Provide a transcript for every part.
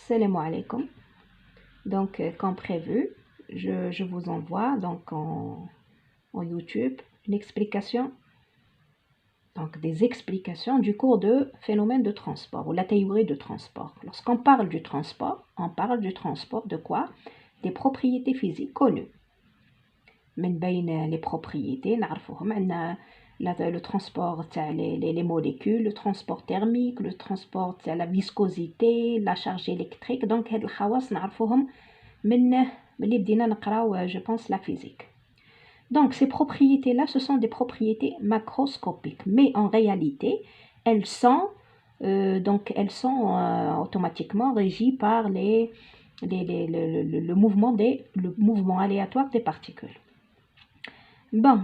Salam alaikum. Donc, comme prévu, je vous envoie donc en YouTube une explication, donc des explications du cours de phénomène de transport ou la théorie de transport. Lorsqu'on parle du transport, on parle du transport de quoi? Des propriétés physiques connues. من بين les propriétés نعرفوهم عندنا le transport تاع les molécules, le transport thermique, le transport تاع la viscosité, la charge électrique. Donc هاد الخواص نعرفوهم من ملي بدينا نقراو je pense la physique. Donc ces propriétés là ce sont des propriétés macroscopiques, mais en réalité elles sont automatiquement régies par le mouvement aléatoire des particules. Bon,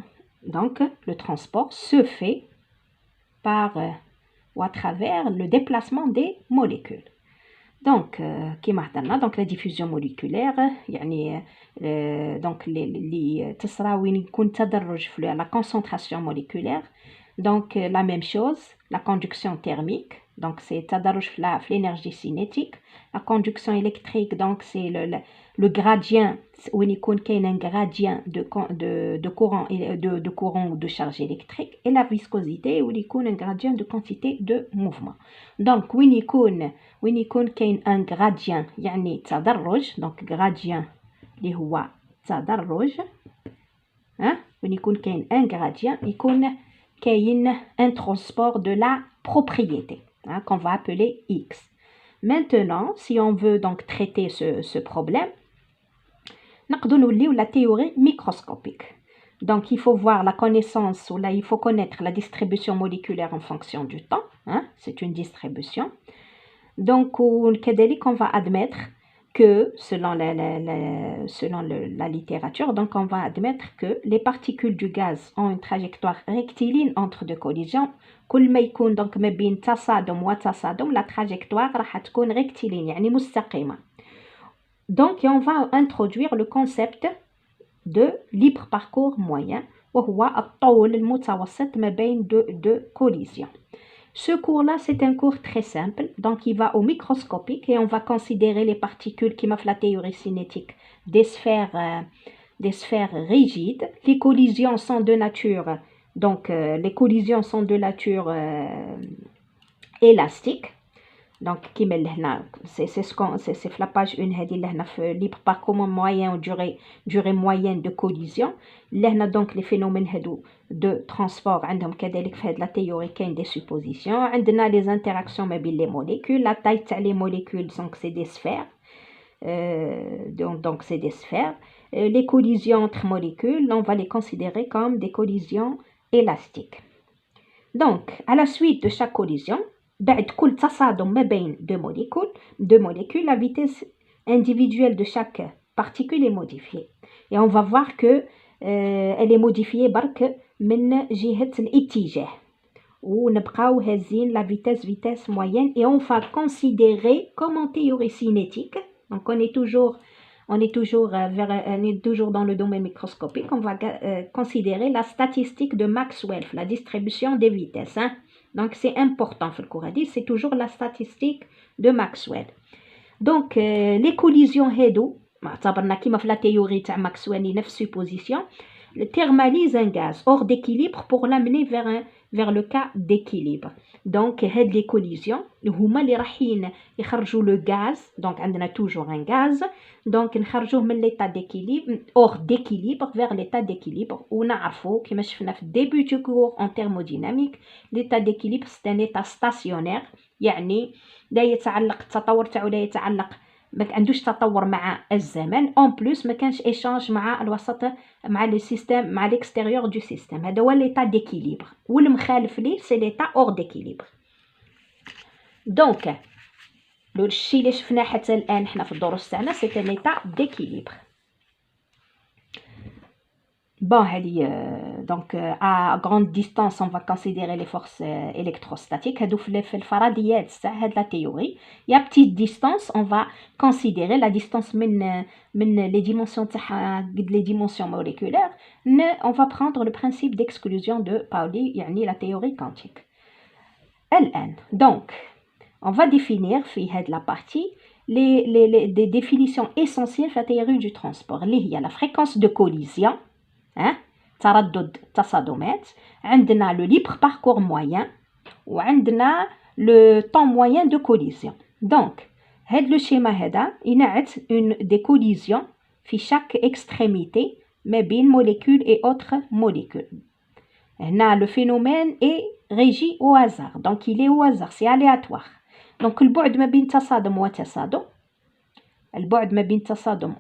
donc le transport se fait par ou à travers le déplacement des molécules. Donc, كما هضرنا donc la diffusion moléculaire يعني donc اللي تصرى وين يكون تدرج في la concentration moléculaire. Donc la même chose, la conduction thermique, donc c'est تدرج في l'énergie cinétique. La conduction électrique, donc c'est le gradient où il y a un gradient de courant ou de charge électrique, et la viscosité où il y a un gradient de quantité de mouvement. Donc où il y a un gradient يعني تدرج, donc gradient اللي هو تدرج وين يكون كاين un gradient يكون كاين un transport de la propriété qu'on va appeler X. Maintenant, si on veut donc traiter ce problème, نقدروا نوليو la théorie microscopique. Donc il faut voir la connaissance ou là il faut connaître la distribution moléculaire en fonction du temps, c'est une distribution. Donc كذلك on va admettre que selon la littérature, donc on va admettre que les particules du gaz ont une trajectoire rectiligne entre deux collisions. كل ما يكون donc ما بين تصادم وتصادم la trajectoire راح تكون rectiligne يعني مستقيمة. Donc on va introduire le concept de libre parcours moyen وهو الطول المتوسط ما بين deux collisions. Ce cours-là, c'est un cours très simple, donc il va au microscopique et on va considérer les particules qui m'offrent la théorie cinétique des sphères rigides. Les collisions sont de nature, élastique. Donc, c'est la page 1 هذه libre parcours moyen ou durée moyenne de collision. Là, donc les phénomènes de transport عندهم كذلك في la théorie كاين des suppositions. عندنا les interactions ما بين les molécules, la taille تاع les molécules, donc c'est des sphères. Donc c'est des sphères. Les collisions entre molécules, on va les considérer comme des collisions élastiques. Donc, à la suite de chaque collision, بعد كل تصادم ما بين deux molécules, la vitesse individuelle de chaque particule est modifiée. Et on va voir que elle est modifiée برك من جهة الاتجاه. ونبقاو هازين la vitesse moyenne et on va considérer comme en théorie cinétique. Donc on est toujours dans le domaine microscopique. On va considérer la statistique de Maxwell, la distribution des vitesses. Donc c'est important في الكورة دي, c'est toujours la statistique de Maxwell. Donc les collisions هادو اعتبرنا كيما في la théorie تاع Maxwell نفس supposition, thermalise un gaz hors d'équilibre pour l'amener vers le cas d'équilibre. Donc هاد les collisions هما اللي راحين يخرجوا le gaz, donc عندنا toujours un gaz, donc نخرجوه من l'état d'équilibre hors d'équilibre vers l'état d'équilibre. ونعرفوا كما شفنا في début du cours en thermodynamique, l'état d'équilibre c'est un état stationnaire, يعني لا يتعلق التطور تاعو لا يتعلق ما عندوش تطور مع الزمن. en plus ما كانش échange مع الوسط مع le système مع l'extérieur du système. هذا هو l'état d'équilibre, والمخالف ليه c'est l'état hors d'équilibre. donc الشيء اللي شفناه حتى الان حنا في الدروس تاعنا c'est un état d'équilibre. Bon, donc à grande distance, on va considérer les forces électrostatiques. هادو في الفرضيات تاع هاد la théorie. Et à petite distance, on va considérer la distance من les dimensions تاعها les dimensions moléculaires. On va prendre le principe d'exclusion de Pauli, يعني la théorie quantique. الآن, donc on va définir في هاد la partie des définitions essentielles في la théorie du transport اللي هي la fréquence de collision تردد التصادمات عندنا le libre parcours moyen وعندنا le temps moyen de collision. Donc هاد لو شيما هذا ينعت des collisions في chaque extrémité ما بين molécules et autres molécules. هنا le phénomène est régi au hasard, donc il est au hasard, c'est aléatoire. Donc البعد ما بين تصادم وتصادم، البعد ما بين تصادم